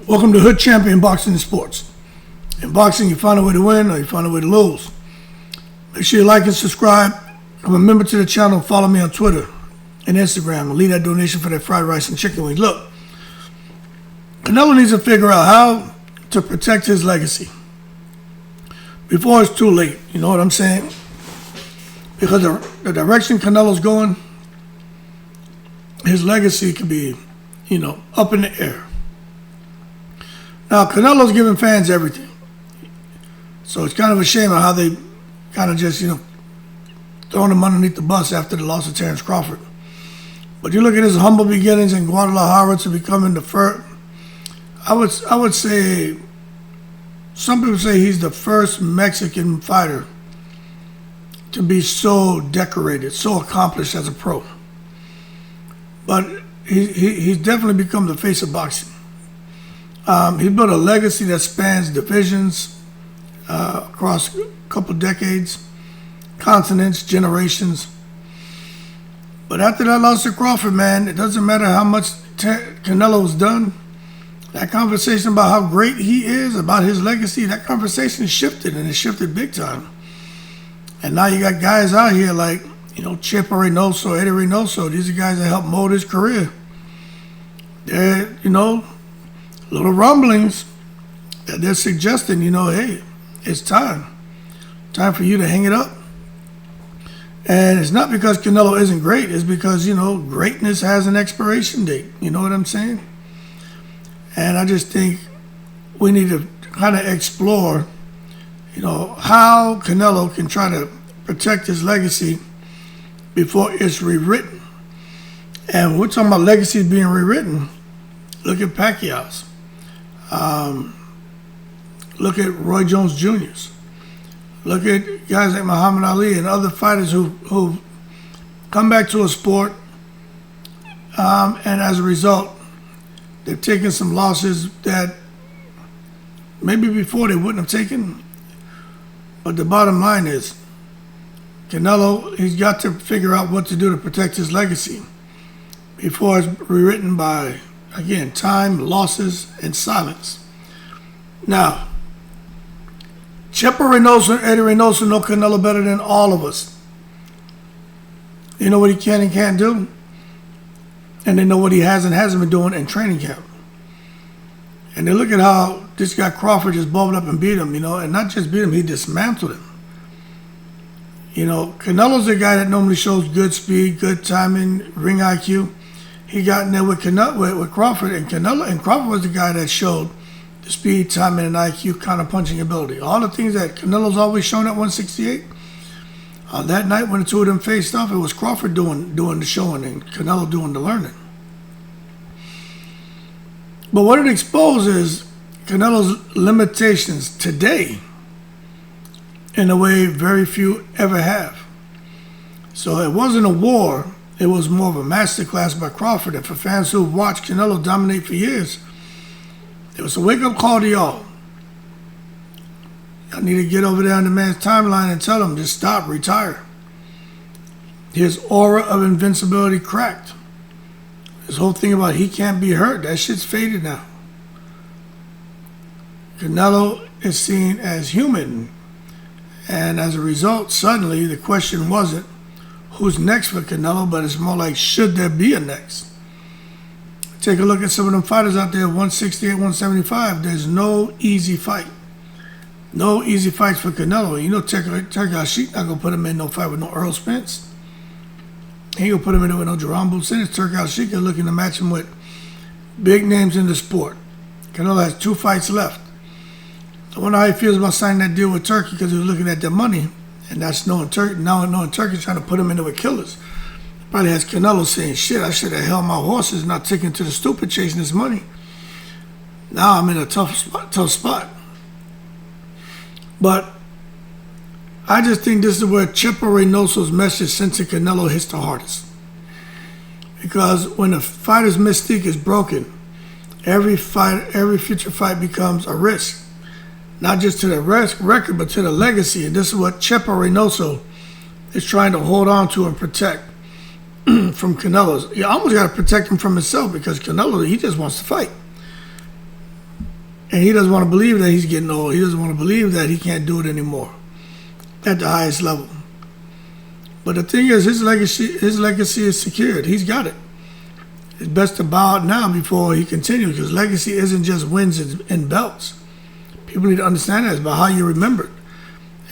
Welcome to Hood Champion Boxing and Sports. In boxing, you find a way to win or you find a way to lose. Make sure you like and subscribe. I'm a member to the channel. Follow me on Twitter and Instagram. And leave that donation for that fried rice and chicken wings. Look, Canelo needs to figure out how to protect his legacy before it's too late. You know what I'm saying? Because the direction Canelo's going, his legacy could be, up in the air. Now, Canelo's giving fans everything. So it's kind of a shame of how they kind of just, throwing him underneath the bus after the loss of Terrence Crawford. But you look at his humble beginnings in Guadalajara to becoming the first, I would say, some people say he's the first Mexican fighter to be so decorated, so accomplished as a pro. But he's definitely become the face of boxing. He built a legacy that spans divisions across a couple decades, continents, generations. But after that loss to Crawford, man, it doesn't matter how much Canelo's done. That conversation about how great he is, about his legacy, that conversation shifted, and it shifted big time. And now you got guys out here like, Chepo Reynoso, Eddie Reynoso. These are guys that helped mold his career. They're, little rumblings that they're suggesting, hey, it's time for you to hang it up. And it's not because Canelo isn't great. It's because, greatness has an expiration date. You know what I'm saying? And I just think we need to kind of explore, how Canelo can try to protect his legacy before it's rewritten. And we're talking about legacies being rewritten. Look at Pacquiao's. Look at Roy Jones Jr.'s. Look at guys like Muhammad Ali and other fighters who come back to a sport, and as a result, they've taken some losses that maybe before they wouldn't have taken. But the bottom line is, Canelo, he's got to figure out what to do to protect his legacy before it's rewritten by, again, time, losses, and silence. Now, Chepo Reynoso and Eddie Reynoso know Canelo better than all of us. They know what he can and can't do. And they know what he has and hasn't been doing in training camp. And they look at how this guy Crawford just bubbled up and beat him, and not just beat him, he dismantled him. Canelo's a guy that normally shows good speed, good timing, ring IQ. He got in there with Crawford, and Crawford was the guy that showed the speed, timing, and IQ, kind of punching ability. All the things that Canelo's always shown at 168. That night when the two of them faced off, it was Crawford doing the showing and Canelo doing the learning. But what it exposes Canelo's limitations today in a way very few ever have. So it wasn't a war. It was more of a masterclass by Crawford. And for fans who've watched Canelo dominate for years, it was a wake-up call to y'all. I need to get over there on the man's timeline and tell him, just stop, retire. His aura of invincibility cracked. This whole thing about he can't be hurt, that shit's faded now. Canelo is seen as human. And as a result, suddenly the question wasn't who's next for Canelo, but it's more like, should there be a next? Take a look at some of them fighters out there, 168, 175. There's no easy fight. No easy fights for Canelo. Turki Al-Sheikh not going to put him in no fight with no Earl Spence. He ain't going to put him in with no Jerome Business. Turki Al-Sheikh is looking to match him with big names in the sport. Canelo has 2 fights left. I wonder how he feels about signing that deal with Turkey because he was looking at their money. And that's knowing Turkey trying to put him into with killers. Probably has Canelo saying, shit, I should have held my horses, not taken to the stupid chasing this money. Now I'm in a tough spot. But I just think this is where Chepo Reynoso's message sent to Canelo hits the hardest. Because when a fighter's mystique is broken, every future fight becomes a risk. Not just to the record, but to the legacy. And this is what Chepo Reynoso is trying to hold on to and protect from Canelo's. You almost got to protect him from himself because Canelo, he just wants to fight. And he doesn't want to believe that he's getting old. He doesn't want to believe that he can't do it anymore at the highest level. But the thing is, his legacy is secured. He's got it. It's best to bow out now before he continues, because legacy isn't just wins and belts. People need to understand that. It's about how you remember it.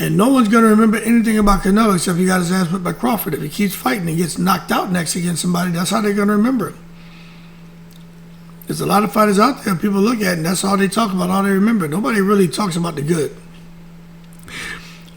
And no one's going to remember anything about Canelo except he got his ass put by Crawford. If he keeps fighting and gets knocked out next against somebody, that's how they're going to remember him. There's a lot of fighters out there people look at, and that's all they talk about, all they remember. Nobody really talks about the good.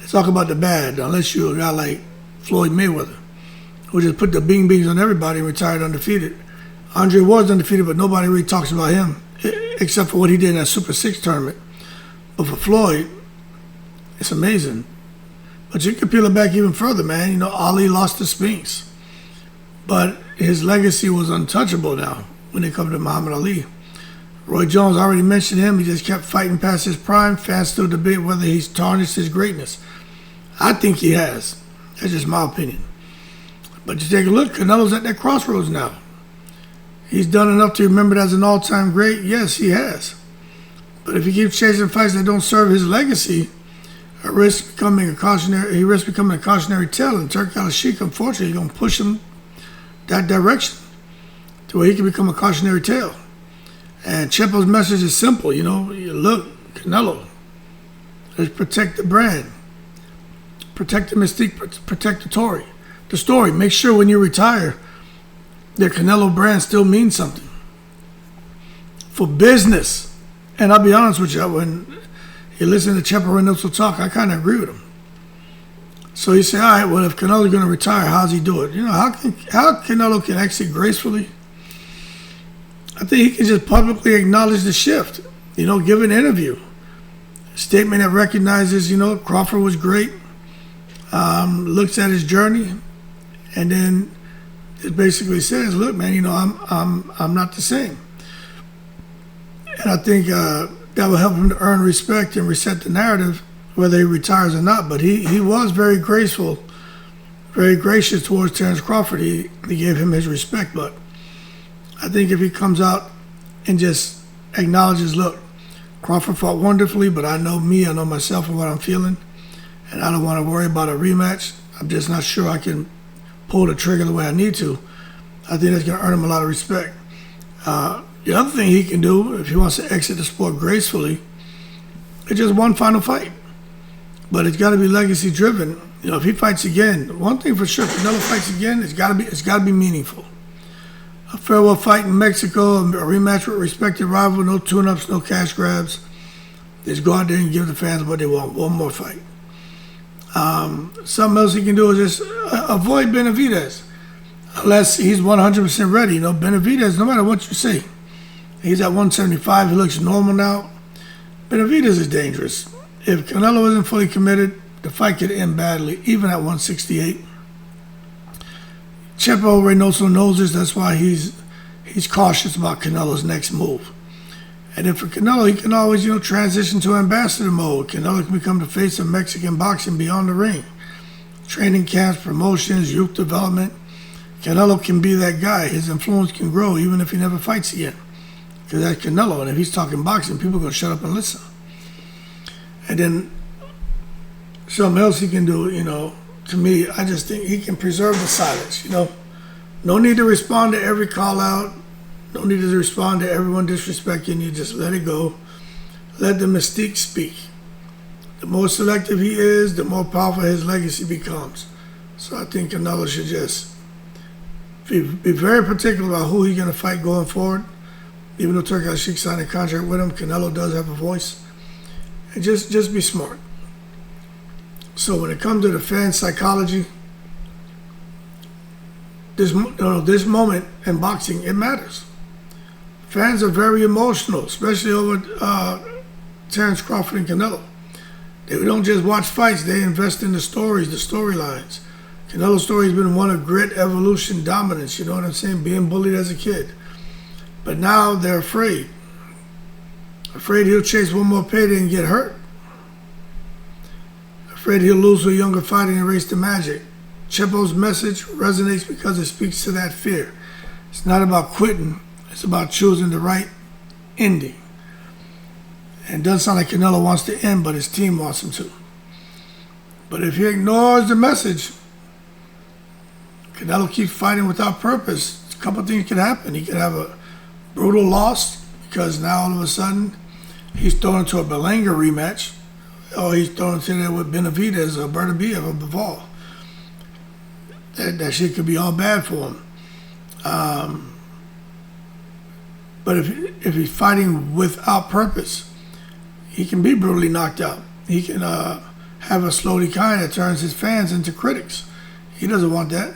They talk about the bad, unless you're a guy like Floyd Mayweather, who just put the bing bings on everybody and retired undefeated. Andre was undefeated, but nobody really talks about him, except for what he did in that Super 6 tournament. But for Floyd, it's amazing. But you can peel it back even further, man. You know, Ali lost to Spinks, but his legacy was untouchable now when it comes to Muhammad Ali. Roy Jones, I already mentioned him. He just kept fighting past his prime. Fans still debate whether he's tarnished his greatness. I think he has. That's just my opinion. But you take a look, Canelo's at that crossroads now. He's done enough to be remembered as an all-time great. Yes, he has. But if he keeps chasing fights that don't serve his legacy, he risks becoming a cautionary tale. And Turki Al-Sheikh, unfortunately, is going to push him that direction to where he can become a cautionary tale. And Chepo's message is simple, you know. Look, Canelo, let's protect the brand. Protect the mystique, protect the story. Make sure when you retire, the Canelo brand still means something. For business. And I'll be honest with you, when you listen to Chepo Reynoso talk, I kind of agree with him. So you say, all right, well, if Canelo's going to retire, how's he do it? You know, how Canelo can exit gracefully? I think he can just publicly acknowledge the shift. You know, give an interview. A statement that recognizes, you know, Crawford was great. Looks at his journey, and then it basically says, look, man, you know, I'm not the same. And I think that will help him to earn respect and reset the narrative, whether he retires or not. But he was very graceful, very gracious towards Terence Crawford. He gave him his respect. But I think if he comes out and just acknowledges, look, Crawford fought wonderfully, but I know me, I know myself and what I'm feeling, and I don't want to worry about a rematch. I'm just not sure I can pull the trigger the way I need to. I think that's going to earn him a lot of respect. The other thing he can do, if he wants to exit the sport gracefully, is just one final fight. But it's got to be legacy driven. You know, if he fights again, one thing for sure, if Canelo fights again, it's got to be meaningful. A farewell fight in Mexico, a rematch with a respected rival, no tune-ups, no cash grabs. Just go out there and give the fans what they want. One more fight. Something else he can do is just avoid Benavidez, unless he's 100% ready. You know, Benavidez, no matter what you say, he's at 175. He looks normal now. Benavidez is dangerous. If Canelo isn't fully committed, the fight could end badly, even at 168. Chepo Reynoso knows this. That's why he's cautious about Canelo's next move. And then for Canelo, he can always, you know, transition to ambassador mode. Canelo can become the face of Mexican boxing beyond the ring. Training camps, promotions, youth development. Canelo can be that guy. His influence can grow even if he never fights again. Because that's Canelo. And if he's talking boxing, people are going to shut up and listen. And then something else he can do, you know, to me, I just think he can preserve the silence, you know. No need to respond to every call out. No need to respond to everyone disrespecting you. Just let it go. Let the mystique speak. The more selective he is, the more powerful his legacy becomes. So I think Canelo should just be very particular about who he's going to fight going forward. Even though Turki Al-Sheikh signed a contract with him, Canelo does have a voice. And just be smart. So when it comes to the fan psychology, this moment in boxing, it matters. Fans are very emotional, especially over Terence Crawford and Canelo. They don't just watch fights, they invest in the stories, the storylines. Canelo's story has been one of grit, evolution, dominance, you know what I'm saying? Being bullied as a kid. But now they're afraid. Afraid he'll chase one more payday and get hurt. Afraid he'll lose to a younger fighter and erase the magic. Chepo's message resonates because it speaks to that fear. It's not about quitting. It's about choosing the right ending. And it doesn't sound like Canelo wants to end, but his team wants him to. But if he ignores the message, Canelo keeps fighting without purpose. A couple of things could happen. He could have a brutal loss because now all of a sudden he's thrown into a Berlanga rematch, or he's thrown into there with Benavidez or Beterbiev or Bivol. That shit could be all bad for him. But if he's fighting without purpose, he can be brutally knocked out. He can have a slow decline that turns his fans into critics. He doesn't want that.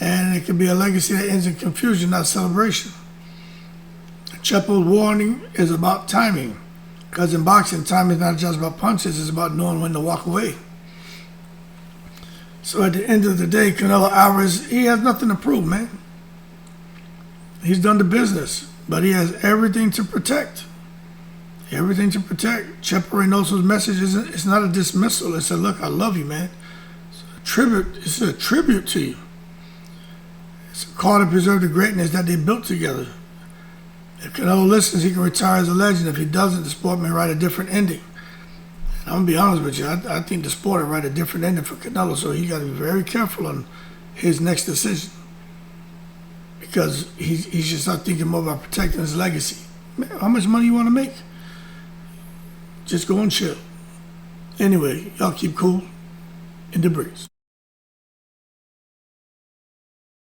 And it could be a legacy that ends in confusion, not celebration. Chepo's warning is about timing. Because in boxing, time is not just about punches, it's about knowing when to walk away. So at the end of the day, Canelo Alvarez, he has nothing to prove, man. He's done the business, but he has everything to protect. Everything to protect. Chepo Reynoso's message it's not a dismissal. It's a look, I love you, man. It's a tribute. It's a tribute to you. It's a call to preserve the greatness that they built together. If Canelo listens, he can retire as a legend. If he doesn't, the sport may write a different ending. And I'm going to be honest with you. I think the sport will write a different ending for Canelo, so he got to be very careful on his next decision. Because he should start thinking more about protecting his legacy. Man, how much money you want to make? Just go and chill. Anyway, y'all keep cool in the breeze.